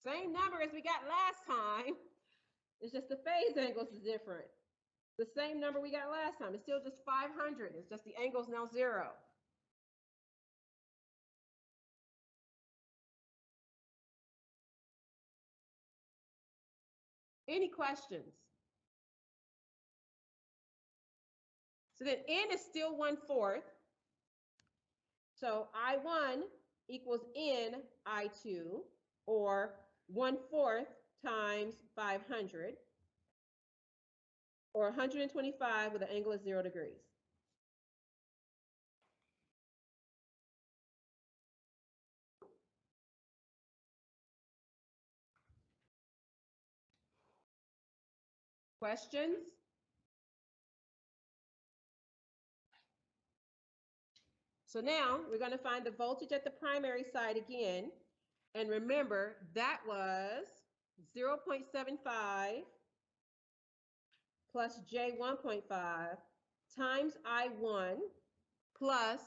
Same number as we got last time. It's just the phase angles is different. The same number we got last time. It's still just 500. It's just the angle's now 0. Any questions? So then N is still 1/4. So I1 equals N I2, or 1/4 times 500, or 125 with an angle of 0 degrees. Questions? So now we're going to find the voltage at the primary side again. And remember, that was 0.75 plus J1.5 times I1 plus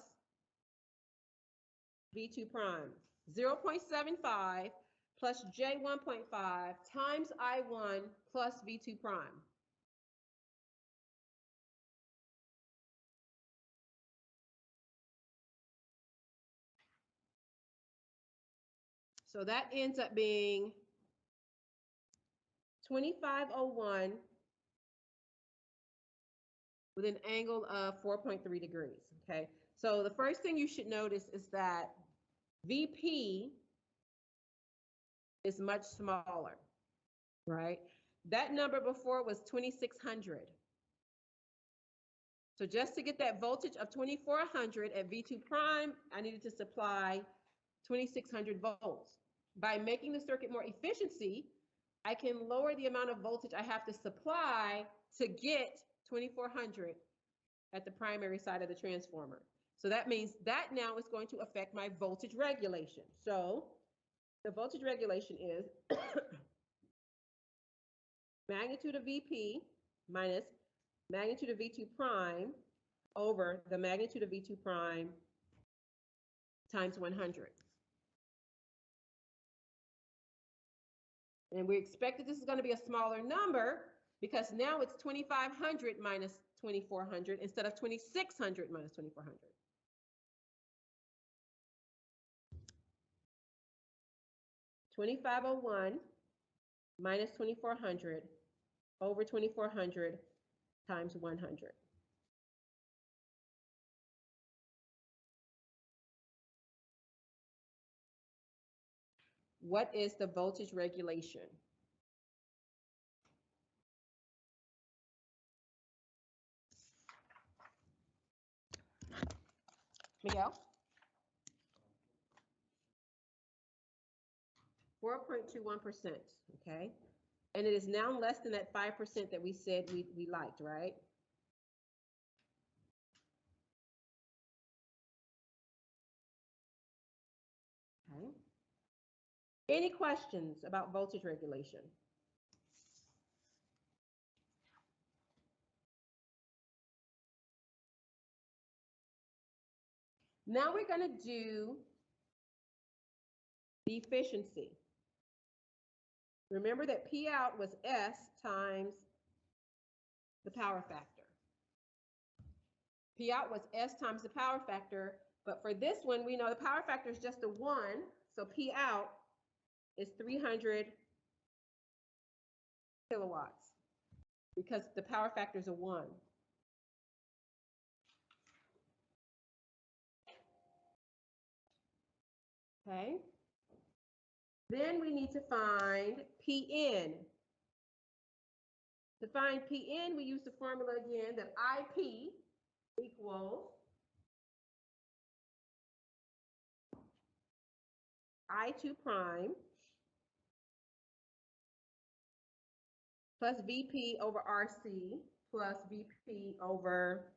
V2 prime. 0.75 plus J1.5 times I1 plus V2 prime. So that ends up being 2501 with an angle of 4.3 degrees, okay? So the first thing you should notice is that VP is much smaller, right? That number before was 2600. So just to get that voltage of 2400 at V2 prime, I needed to supply 2600 volts. By making the circuit more efficiency, I can lower the amount of voltage I have to supply to get 2400 at the primary side of the transformer. So that means that now is going to affect my voltage regulation. So the voltage regulation is magnitude of VP minus magnitude of V2 prime over the magnitude of V2 prime times 100. And we expect that this is going to be a smaller number because now it's 2500 minus 2400 instead of 2600 minus 2400. $2501 minus 2400 over 2400 times 100. What is the voltage regulation? Miguel? 4.21%, okay? And it is now less than that 5% that we said we liked, right? Okay. Any questions about voltage regulation? Now we're going to do the efficiency. Remember that P out was S times the power factor. P out was S times the power factor, but for this one, we know the power factor is just a 1, so P out is 300 kilowatts because the power factor is a 1. Okay. Then we need to find Pn. To find Pn, we use the formula again that IP equals I2 prime plus VP over RC plus VP over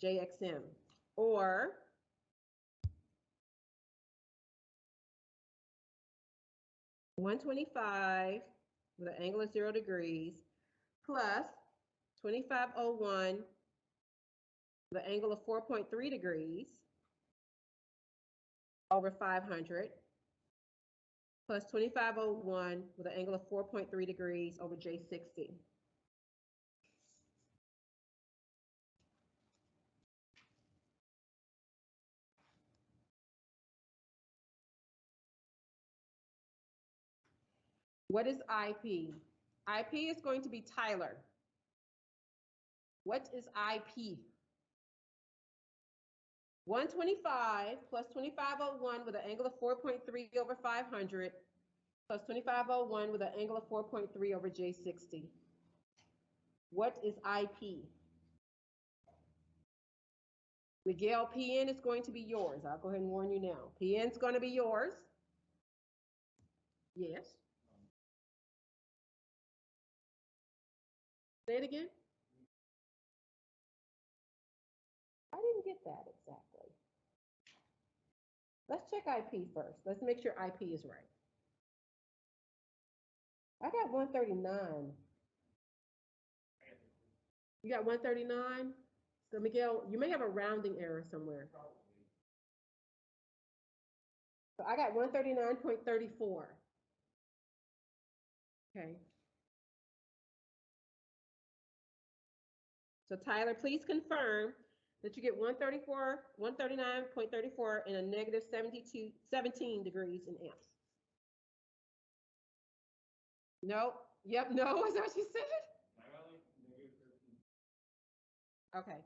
JXM, or $125 with an angle of 0 degrees plus $25.01 with an angle of 4.3 degrees over 500 plus 2501 with an angle of 4.3 degrees over J60. What is IP? IP is going to be Tyler. What is IP? 125 plus 2501 with an angle of 4.3 over 500 plus 2501 with an angle of 4.3 over J60. What is IP? Miguel, PN is going to be yours. I'll go ahead and warn you now. PN is going to be yours. Yes. Say it again. I didn't get that exactly. Let's check IP first. Let's make sure IP is right. I got 139. You got 139? So Miguel, you may have a rounding error somewhere. So I got 139.34. Okay. So Tyler, please confirm that you get 139.34 and a negative 17 degrees in amps. No. Yep. No. Is that what you said? Okay.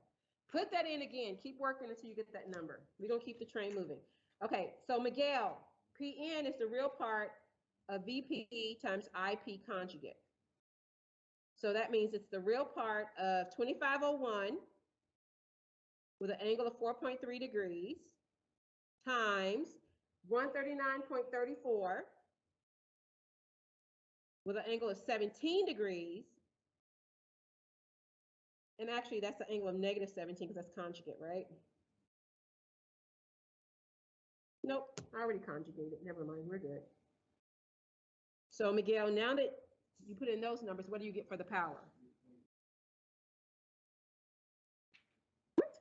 Put that in again. Keep working until you get that number. We're going to keep the train moving. Okay. So Miguel, PN is the real part of VP times IP conjugate. So that means it's the real part of 2501 with an angle of 4.3 degrees times 139.34 with an angle of 17 degrees. And actually, that's the angle of negative 17 because that's conjugate, right? Nope, I already conjugated. Never mind, we're good. So Miguel, now that you put in those numbers, what do you get for the power? What?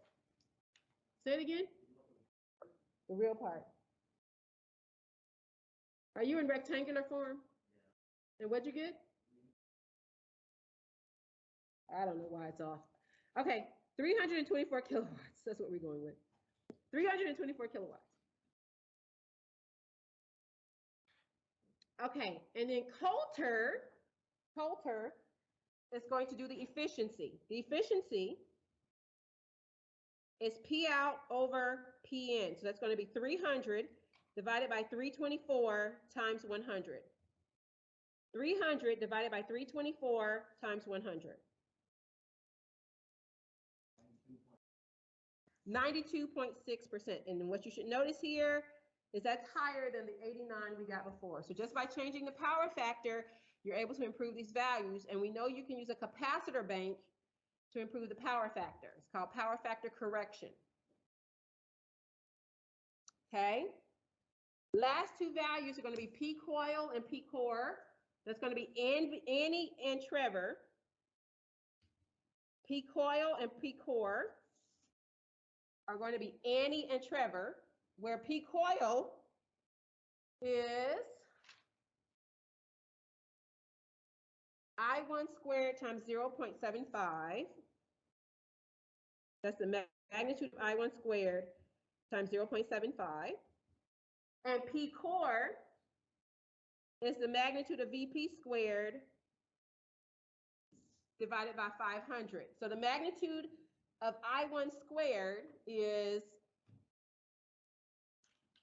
Say it again. The real part. Are you in rectangular form? And what'd you get? I don't know why it's off. Okay, 324 kilowatts. That's what we're going with. 324 kilowatts. Okay, and then Coulter is going to do the efficiency. The efficiency is P out over PN. So that's going to be 300 divided by 324 times 100. 300 divided by 324 times 100. 92.6%. And what you should notice here is that's higher than the 89 we got before. So just by changing the power factor, you're able to improve these values. And we know you can use a capacitor bank to improve the power factor. It's called power factor correction. Okay. Last two values are going to be P coil and P core. That's going to be Annie and Trevor. P coil and P core are going to be Annie and Trevor, where P coil is I1 squared times 0.75. That's the magnitude of I1 squared times 0.75. And P core is the magnitude of VP squared divided by 500. So the magnitude of I1 squared is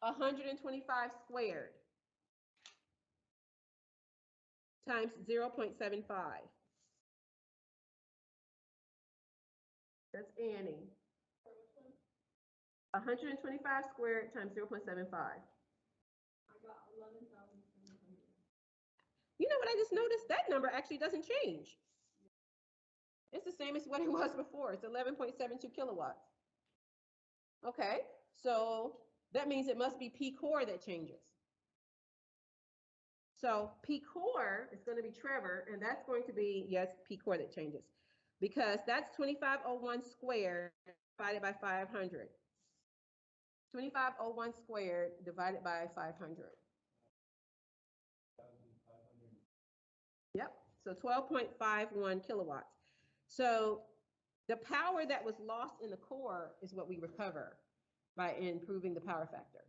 125 squared times 0.75. That's Annie. 125 squared times 0.75. You know what I just noticed? That number actually doesn't change. It's the same as what it was before. It's 11.72 kilowatts. Okay, so that means it must be P core that changes. So P core is going to be Trevor, and that's going to be, yes, P core that changes. Because that's 2501 squared divided by 500. 2501 squared divided by 500. So 12.51 kilowatts. So the power that was lost in the core is what we recover by improving the power factor.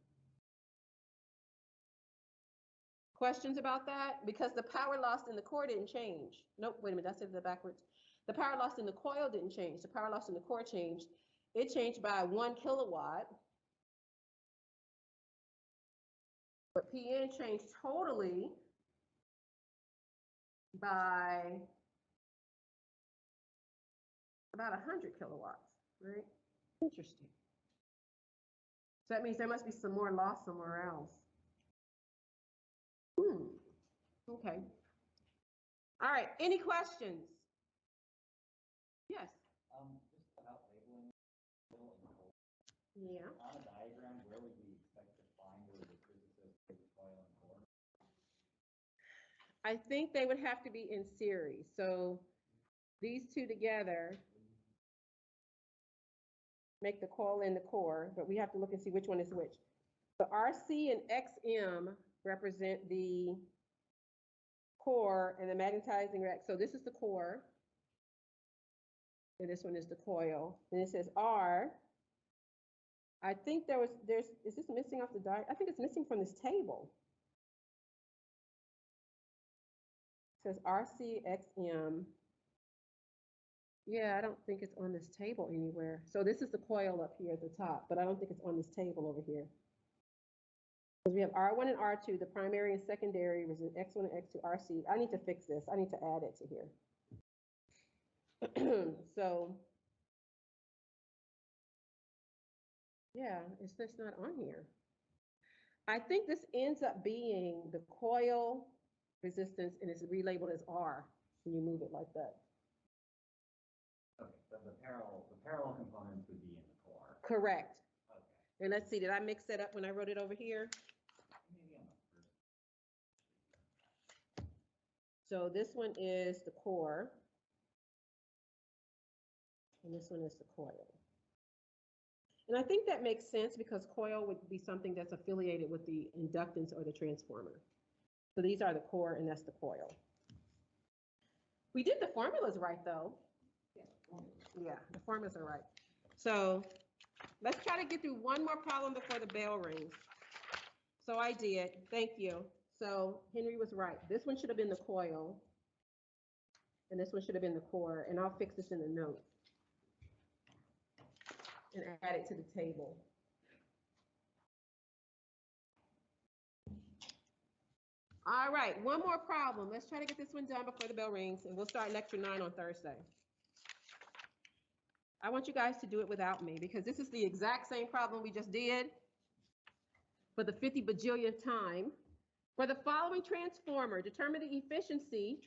Questions about that? Because the power lost in the core didn't change. Nope, wait a minute, that's it backwards. The power lost in the coil didn't change. The power lost in the core changed. It changed by 1 kilowatt. But PN changed totally by about 100 kilowatts, right? Interesting. So that means there must be some more loss somewhere else. Okay. All right, any questions? Yes. Just about labeling coil and coil. Yeah. On a diagram, where would we expect to find where the physicists put coil and core? I think they would have to be in series. So these two together make the coil and the core, but we have to look and see which one is which. The RC and XM represent the core and the magnetizing rack. So this is the core, and this one is the coil. And it says R. I think is this missing off the diagram? I think it's missing from this table. It says RCXM. Yeah, I don't think it's on this table anywhere. So this is the coil up here at the top, but I don't think it's on this table over here. Because we have R1 and R2, the primary and secondary, versus X1 and X2, RC. I need to fix this. I need to add it to here. So, yeah, it's just not on here. I think this ends up being the coil resistance, and it's relabeled as R when you move it like that. Okay, so the parallel components would be in the core. Correct. Okay. And let's see, did I mix that up when I wrote it over here? Maybe on the first. So this one is the core, and this one is the coil. And I think that makes sense because coil would be something that's affiliated with the inductance or the transformer. So these are the core, and that's the coil. We did the formulas right, though. Yeah, the formulas are right. So let's try to get through one more problem before the bell rings. So I did. Thank you. So Henry was right. This one should have been the coil, and this one should have been the core. And I'll fix this in the notes and add it to the table. All right, one more problem. Let's try to get this one done before the bell rings, and we'll start lecture 9 on Thursday. I want you guys to do it without me because this is the exact same problem we just did for the 50 bajillionth time. For the following transformer, determine the efficiency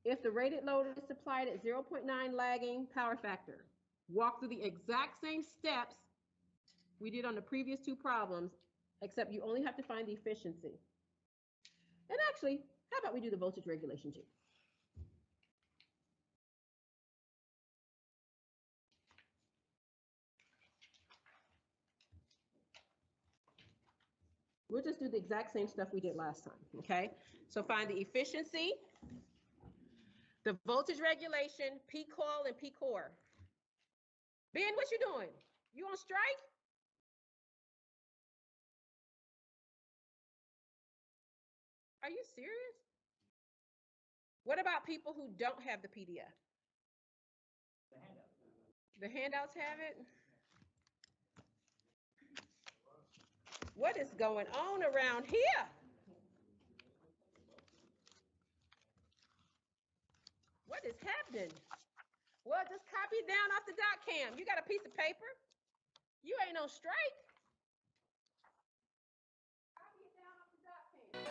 if the rated load is supplied at 0.9 lagging power factor. Walk through the exact same steps we did on the previous two problems, except you only have to find the efficiency. And actually, how about we do the voltage regulation too? We'll just do the exact same stuff we did last time, okay? So find the efficiency, the voltage regulation, P coil and P core. Ben, what you doing? You on strike? Are you serious? What about people who don't have the PDF? The handouts have it? What is going on around here? What is happening? Well, just copy it down off the dot cam. You got a piece of paper? You ain't on strike. Copy it down off the dot cam.